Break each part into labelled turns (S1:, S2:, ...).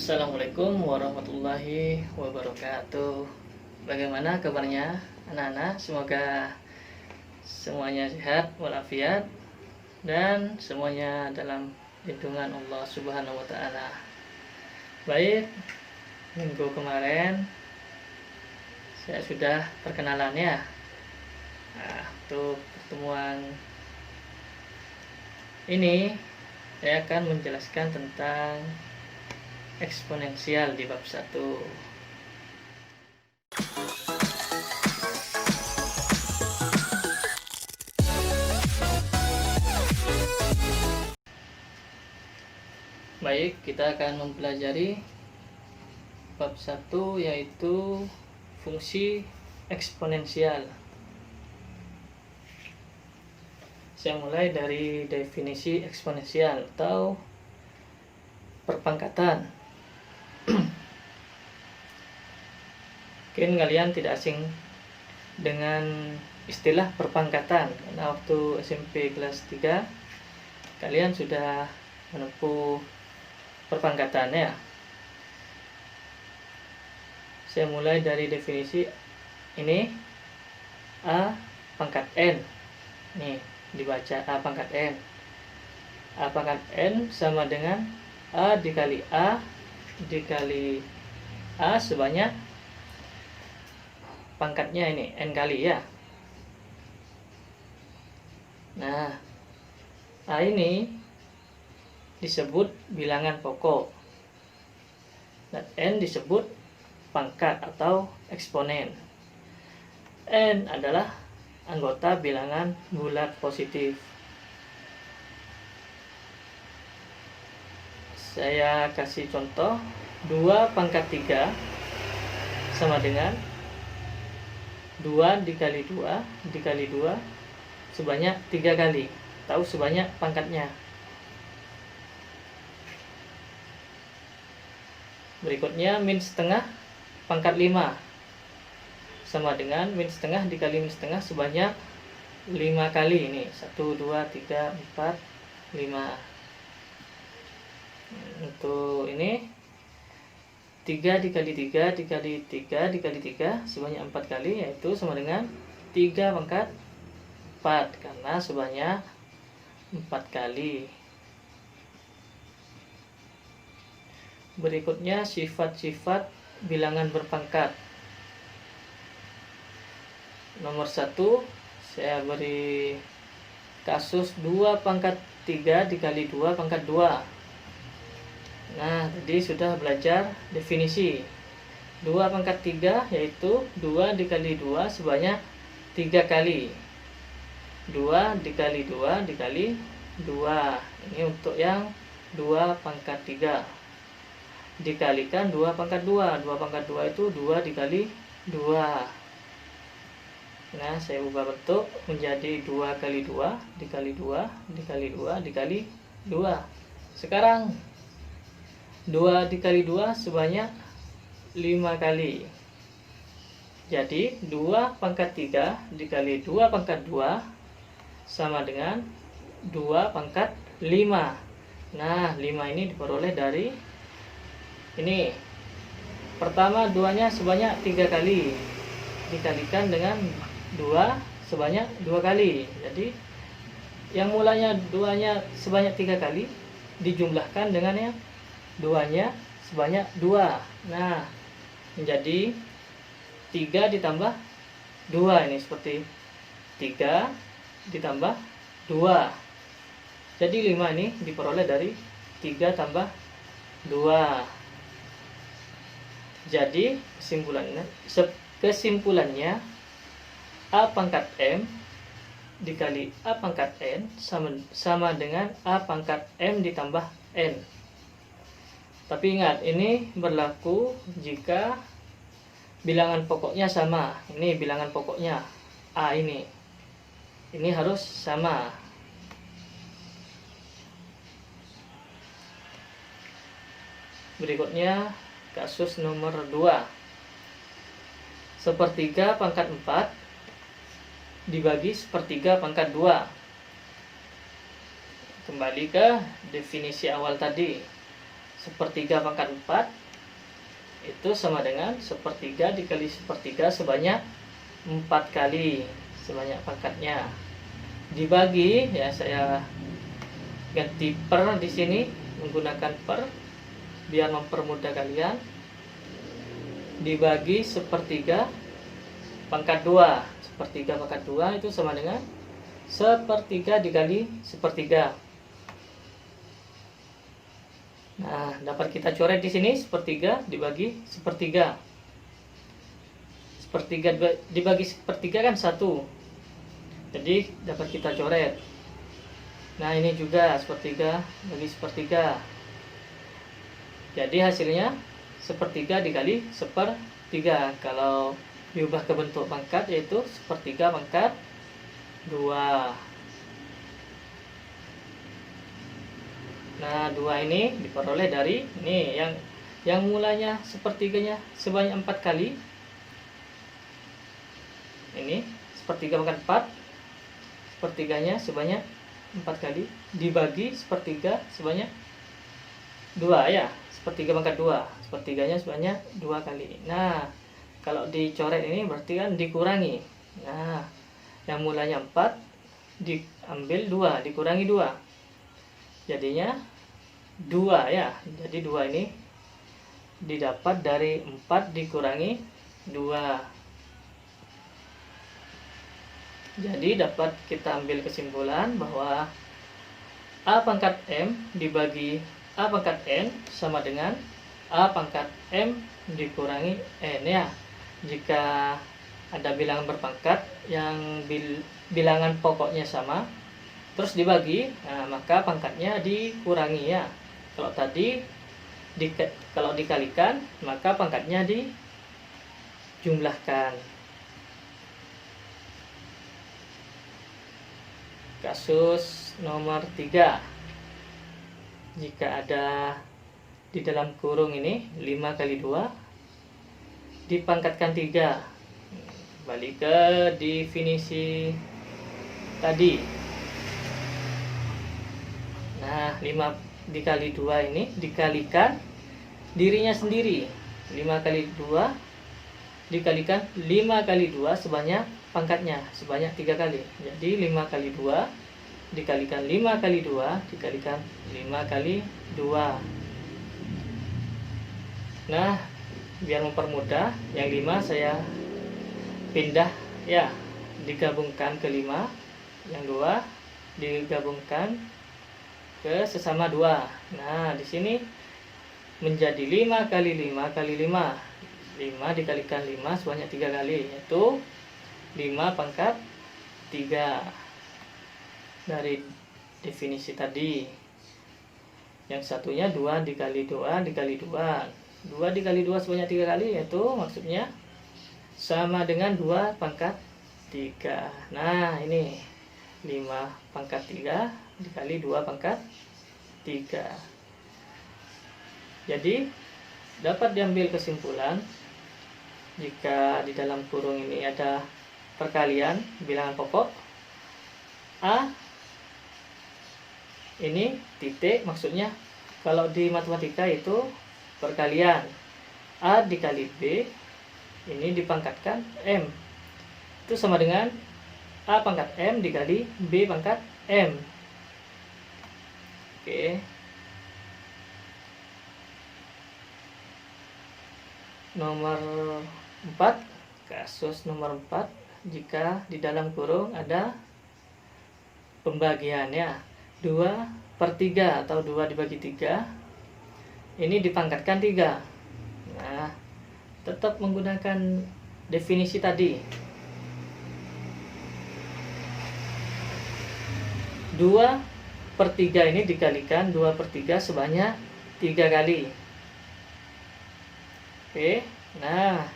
S1: Assalamualaikum warahmatullahi wabarakatuh. Bagaimana kabarnya anak-anak? Semoga semuanya sehat walafiat dan semuanya dalam lindungan Allah Subhanahu wa taala. Baik, minggu kemarin saya sudah perkenalan ya. Nah, untuk pertemuan ini saya akan menjelaskan tentang eksponensial di bab 1. Baik, kita akan mempelajari bab 1 yaitu fungsi eksponensial. Saya mulai dari definisi eksponensial atau perpangkatan. Mungkin kalian tidak asing dengan istilah perpangkatan karena waktu SMP kelas 3 kalian sudah menempuh perpangkatan ya. Saya mulai dari definisi ini. A pangkat N. Nih, dibaca A pangkat N. A pangkat N sama dengan A dikali A dikali A sebanyak pangkatnya ini N kali ya. Nah, A ini disebut bilangan pokok dan N disebut pangkat atau eksponen. N adalah anggota bilangan bulat positif. Saya kasih contoh, 2 pangkat 3 sama dengan 2 dikali 2 dikali 2 sebanyak 3 kali. Tahu sebanyak pangkatnya. Berikutnya min setengah pangkat 5 sama dengan min setengah dikali min setengah sebanyak 5 kali. Ini 1, 2, 3, 4, 5. Untuk ini 3 dikali 3 dikali 3 dikali 3 sebanyak 4 kali, yaitu sama dengan 3 pangkat 4 karena sebanyak 4 kali. Berikutnya sifat-sifat bilangan berpangkat. Nomor 1 saya beri kasus 2 pangkat 3 dikali 2 pangkat 2. Nah, tadi sudah belajar definisi 2 pangkat 3 yaitu 2 dikali 2 sebanyak 3 kali. 2 dikali 2 dikali 2. Ini untuk yang 2 pangkat 3 dikalikan 2 pangkat 2. 2 pangkat 2 itu 2 dikali 2. Nah, saya ubah bentuk menjadi 2 kali 2 dikali 2 dikali 2 dikali 2. Sekarang 2 dikali 2 sebanyak 5 kali. Jadi 2 pangkat 3 dikali 2 pangkat 2 sama dengan 2 pangkat 5. Nah, 5 ini diperoleh dari ini. Pertama 2-nya sebanyak 3 kali dikalikan dengan 2 sebanyak 2 kali. Jadi yang mulanya 2-nya sebanyak 3 kali dijumlahkan dengan yang 2-nya sebanyak 2. Nah, menjadi 3 ditambah 2. Ini seperti 3 ditambah 2. Jadi 5 ini diperoleh dari 3 tambah 2. Jadi kesimpulannya A pangkat M dikali A pangkat N sama dengan A pangkat M ditambah N. Tapi ingat, ini berlaku jika bilangan pokoknya sama. Ini bilangan pokoknya A ini. Ini harus sama. Berikutnya kasus nomor 2. Sepertiga pangkat 4 dibagi sepertiga pangkat 2. Kembali ke definisi awal tadi. sepertiga pangkat 4 itu sama dengan sepertiga dikali sepertiga sebanyak 4 kali sebanyak pangkatnya, dibagi, ya saya ganti per di sini menggunakan per biar mempermudah kalian, dibagi sepertiga pangkat 2. Sepertiga pangkat 2 itu sama dengan sepertiga dikali sepertiga. Nah, dapat kita coret di sini sepertiga dibagi sepertiga. Sepertiga dibagi sepertiga kan 1. Jadi dapat kita coret. Nah, ini juga sepertiga bagi sepertiga. Jadi hasilnya sepertiga dikali sepertiga. Kalau diubah ke bentuk pangkat yaitu sepertiga pangkat 2. Nah, 2 ini diperoleh dari ini yang mulanya sepertiganya sebanyak 4 kali. Ini sepertiga pangkat 4. Sepertiganya sebanyak 4 kali dibagi sepertiga sebanyak 2 ya. Sepertiga pangkat 2. Sepertiganya sebanyak 2 kali. Nah, kalau dicoret ini berarti kan dikurangi. Nah, yang mulanya 4 diambil 2, dikurangi 2. Jadinya 2 ya. Jadi 2 ini didapat dari 4 dikurangi 2. Jadi dapat kita ambil kesimpulan bahwa A pangkat M dibagi A pangkat N sama dengan A pangkat M dikurangi N ya. Jika ada bilangan berpangkat yang bilangan pokoknya sama terus dibagi, nah, maka pangkatnya dikurangi ya. Kalau tadi kalau dikalikan maka pangkatnya dijumlahkan. Kasus nomor 3. Jika ada di dalam kurung ini 5 kali 2 dipangkatkan 3. Balik ke definisi tadi. Nah, 5 dikali 2 ini dikalikan dirinya sendiri. 5 kali 2 dikalikan 5 kali 2 sebanyak pangkatnya, sebanyak 3 kali. Jadi 5 kali 2 dikalikan 5 kali 2 dikalikan 5 kali 2. Nah, biar mempermudah, yang 5 saya pindah ya, digabungkan ke 5. Yang 2 digabungkan ke sesama 2. Nah, di sini menjadi 5 kali 5 kali 5. 5 dikalikan 5 sebanyak 3 kali, yaitu 5 pangkat 3. Dari definisi tadi. Yang satunya 2 dikali 2 dikali 2. 2 dikali 2 sebanyak 3 kali, yaitu maksudnya sama dengan 2 pangkat 3. Nah, ini 5 pangkat 3 dikali 2 pangkat 3. Jadi dapat diambil kesimpulan jika di dalam kurung ini ada perkalian bilangan pokok A, ini titik, maksudnya kalau di matematika itu perkalian A dikali B ini dipangkatkan M, itu sama dengan A pangkat M dikali B pangkat M. Oke. Nomor 4, kasus nomor 4, jika di dalam kurung ada pembagiannya 2/3 atau 2 dibagi 3, ini dipangkatkan 3. Nah, tetap menggunakan definisi tadi. 2/3 ini dikalikan 2/3 sebanyak 3 kali. Oke, nah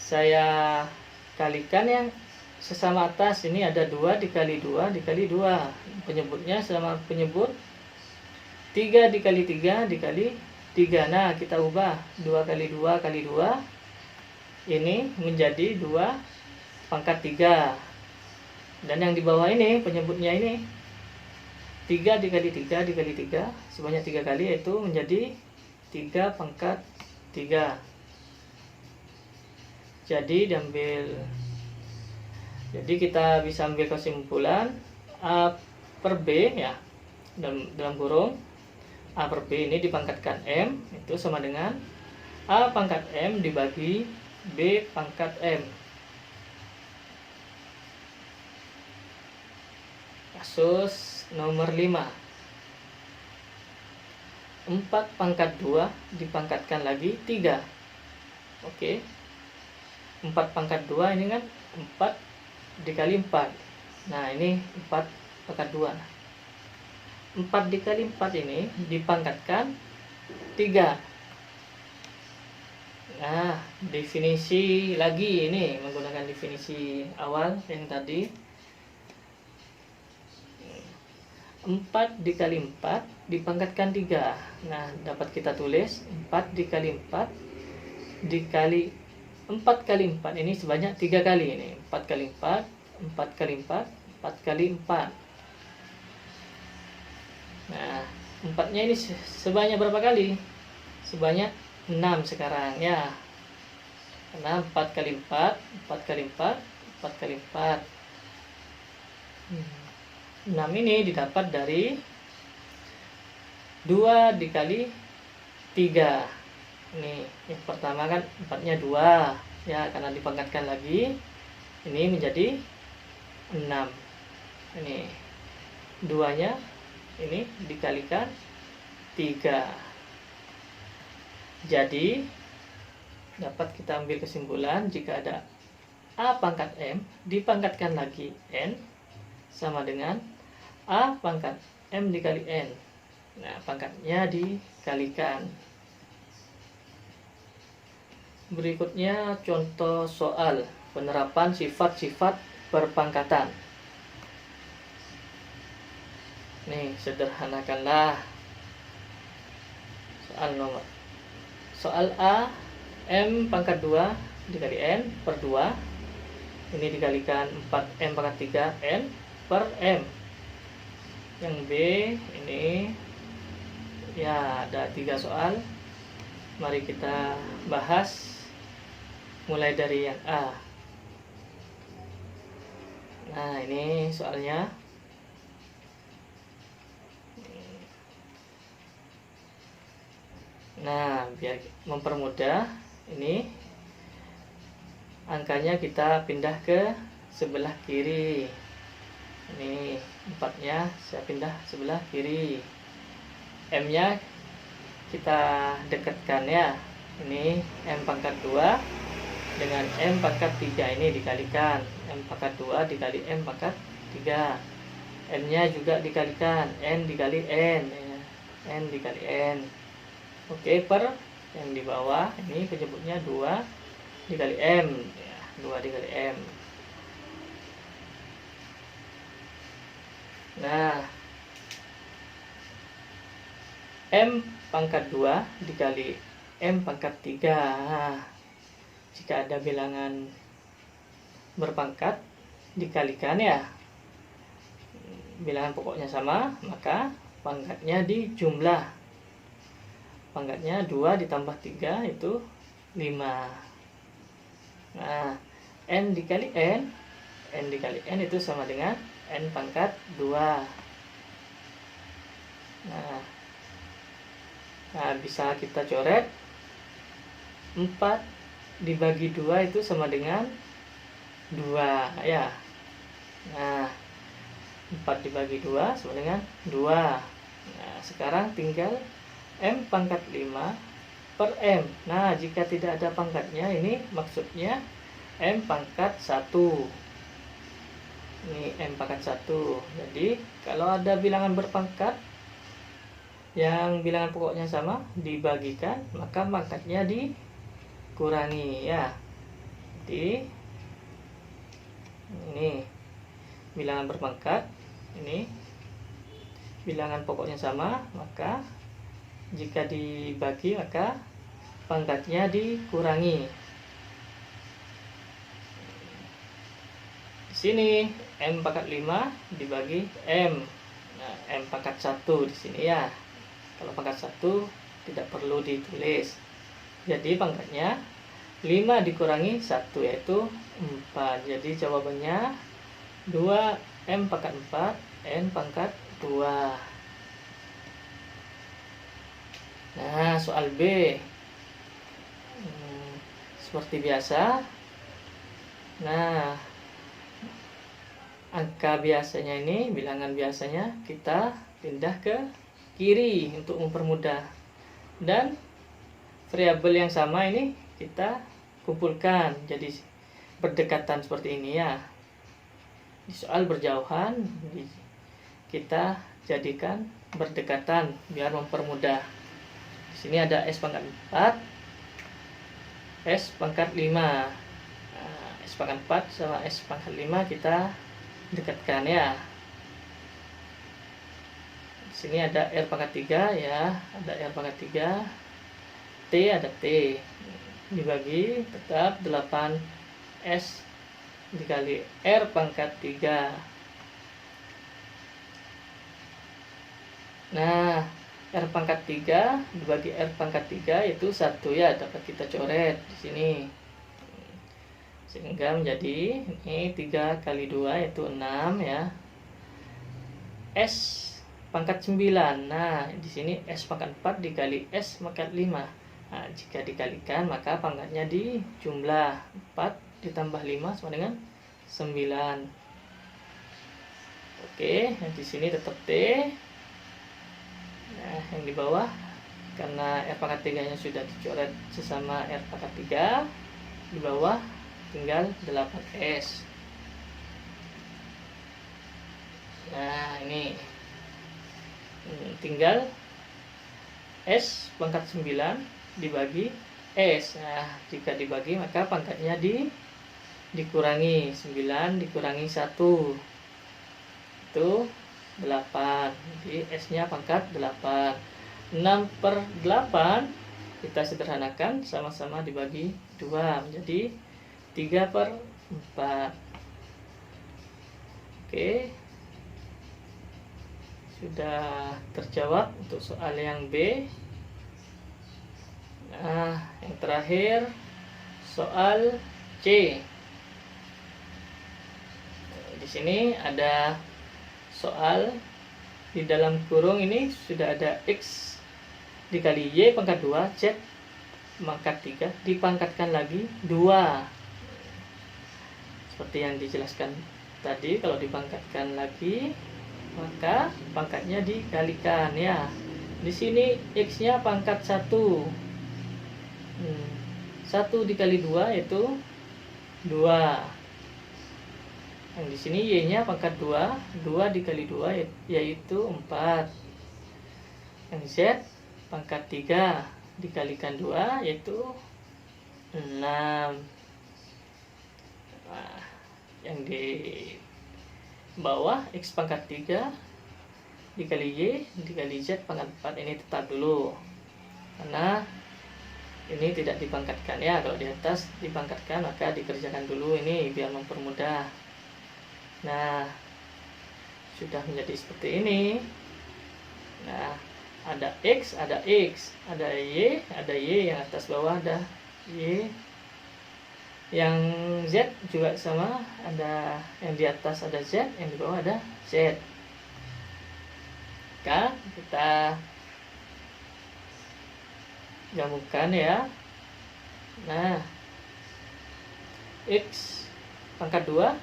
S1: saya kalikan yang sesama atas, ini ada 2 dikali 2 dikali 2. Penyebutnya sama penyebut 3 dikali 3 dikali 3. Nah, kita ubah 2 kali 2 kali 2 ini menjadi 2 pangkat 3. Dan yang di bawah ini penyebutnya ini 3 dikali 3 dikali 3 sebanyak 3 kali, yaitu menjadi 3 pangkat 3. Jadi kita bisa ambil kesimpulan A per B ya, dalam kurung A per B ini dipangkatkan M itu sama dengan A pangkat M dibagi B pangkat M. Kasus nomor 5. 4 pangkat 2 dipangkatkan lagi 3. Oke. 4 pangkat 2 ini kan 4 dikali 4. Nah, ini 4 pangkat 2. 4 dikali 4 ini dipangkatkan 3. Nah, definisi lagi ini menggunakan definisi awal yang tadi. 4 dikali 4 dipangkatkan 3. Nah, dapat kita tulis 4 dikali 4 dikali 4 kali 4 ini sebanyak 3 kali ini. 4 kali 4, 4 kali 4, 4 kali 4. Nah, 4-nya ini sebanyak berapa kali? Sebanyak 6 sekarang ya. Karena 4 kali 4, 4 kali 4, 4 kali 4. 6 ini didapat dari 2 dikali 3. Ini yang pertama kan 4-nya 2 ya, karena dipangkatkan lagi ini menjadi 6. Ini 2-nya ini dikalikan 3. Jadi dapat kita ambil kesimpulan jika ada A pangkat M dipangkatkan lagi N sama dengan A pangkat M dikali N. Nah, pangkatnya dikalikan. Berikutnya contoh soal penerapan sifat-sifat perpangkatan. Nih, sederhanakanlah soal A, M pangkat 2 dikali N per 2. Ini dikalikan 4M pangkat 3 N per M. Yang B ini ya ada 3 soal. Mari kita bahas mulai dari yang A. Nah, ini soalnya. Nah, biar mempermudah, ini angkanya kita pindah ke sebelah kiri. Ini 4-nya saya pindah sebelah kiri. M-nya kita dekatkan ya. Ini M pangkat 2 dengan M pangkat 3 ini dikalikan. M pangkat 2 dikali M pangkat 3. M-nya juga dikalikan. N dikali N. N dikali N. Oke, per yang di bawah ini penyebutnya 2 dikali M. 2 dikali M. Nah, M pangkat 2 dikali M pangkat 3. Nah, jika ada bilangan berpangkat dikalikan ya, bilangan pokoknya sama, maka pangkatnya dijumlah. Pangkatnya 2 ditambah 3 itu 5. Nah, N dikali N dikali N itu sama dengan N pangkat 2. Nah, bisa kita coret 4 dibagi 2 itu sama dengan 2 ya. Nah, 4 dibagi 2 sama dengan 2. Nah, sekarang tinggal M pangkat 5 per M. Nah, jika tidak ada pangkatnya, ini maksudnya M pangkat 1. Ini M pangkat 1. Jadi, kalau ada bilangan berpangkat yang bilangan pokoknya sama dibagikan, maka pangkatnya dikurangi ya. Jadi, ini bilangan berpangkat, ini bilangan pokoknya sama, maka jika dibagi maka pangkatnya dikurangi. Di sini M pangkat 5 dibagi M. M pangkat 1 di sini ya. Kalau pangkat 1 tidak perlu ditulis. Jadi pangkatnya 5 dikurangi 1 yaitu 4. Jadi jawabannya 2 M pangkat 4 N pangkat 2. Nah, soal B. Seperti biasa. Nah, angka biasanya ini, bilangan biasanya kita pindah ke kiri untuk mempermudah. Dan variabel yang sama ini kita kumpulkan jadi berdekatan seperti ini ya. Di soal berjauhan kita jadikan berdekatan biar mempermudah. Di sini ada S pangkat 4, S pangkat 5. Nah, S pangkat 4 sama S pangkat 5 kita dekatkan ya. Di sini ada R pangkat 3 ya, ada R pangkat 3. T ada T. Dibagi tetap 8S dikali R pangkat 3. Nah, R pangkat 3 dibagi R pangkat 3 itu 1 ya, dapat kita coret di sini. Sehingga menjadi ini 3 kali 2 yaitu 6 ya. S pangkat 9. Nah, di sini S pangkat 4 dikali S pangkat 5. Nah, jika dikalikan maka pangkatnya dijumlah 4 ditambah 5 sama dengan 9. Oke, nah di sini tetap T. Nah, yang di bawah karena R pangkat 3 nya sudah dicoret sesama R pangkat 3, di bawah tinggal 8S. Nah, ini tinggal S pangkat 9 dibagi S. Nah, jika dibagi maka pangkatnya dikurangi 9 dikurangi 1 itu 8. Jadi S nya pangkat 8. 6/8 kita sederhanakan, sama-sama dibagi 2 menjadi 3/4. Oke, sudah terjawab untuk soal yang B. Nah, yang terakhir soal C. Di sini ada soal di dalam kurung ini sudah ada X dikali Y pangkat 2 Z pangkat 3 dipangkatkan lagi 2. Seperti yang dijelaskan tadi, kalau dipangkatkan lagi maka pangkatnya dikalikan ya. Di sini X-nya pangkat 1. 1 dikali 2 yaitu 2. Yang di sini Y-nya pangkat 2. 2 dikali 2 yaitu 4. Yang Z pangkat 3 dikalikan 2 yaitu 6. Nah, yang di bawah X pangkat 3 dikali Y dikali Z pangkat 4 ini tetap dulu, karena ini tidak dipangkatkan ya. Kalau di atas dipangkatkan maka dikerjakan dulu ini biar mempermudah. Nah, sudah menjadi seperti ini. Nah, ada X, ada X, ada Y, yang atas bawah ada Y. Yang Z juga sama, ada yang di atas ada Z, yang di bawah ada Z. Maka kita gabungkan ya. Nah, X pangkat 2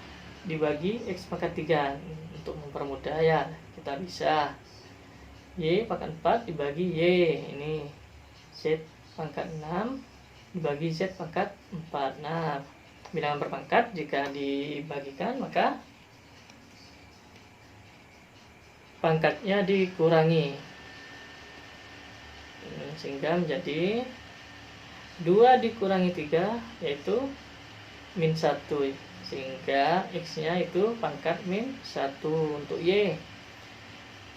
S1: dibagi X pangkat 3 untuk mempermudah ya, kita bisa Y pangkat 4 dibagi Y, ini Z pangkat 6 dibagi Z pangkat 4. Nah, bilangan berpangkat jika dibagikan maka pangkatnya dikurangi sehingga menjadi 2 dikurangi 3 yaitu -1, sehingga X nya itu pangkat -1. Untuk Y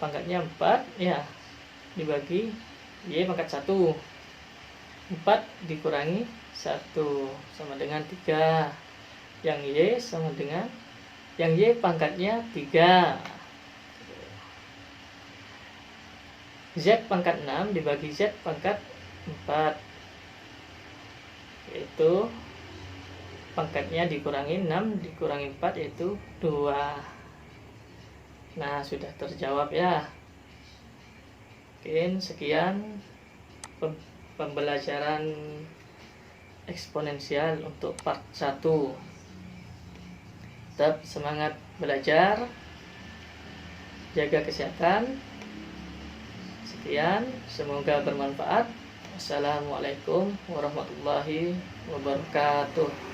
S1: pangkatnya 4 ya, dibagi Y pangkat 1. 4 dikurangi 1 sama dengan 3. Yang Y sama dengan, yang Y pangkatnya 3. Z pangkat 6 dibagi Z pangkat 4, yaitu pangkatnya dikurangi 6 dikurangi 4 yaitu 2. Nah, sudah terjawab ya. Oke, sekian pembelajaran eksponensial untuk part 1. Tetap semangat belajar, jaga kesehatan. Sekian, semoga bermanfaat. Wassalamualaikum warahmatullahi wabarakatuh.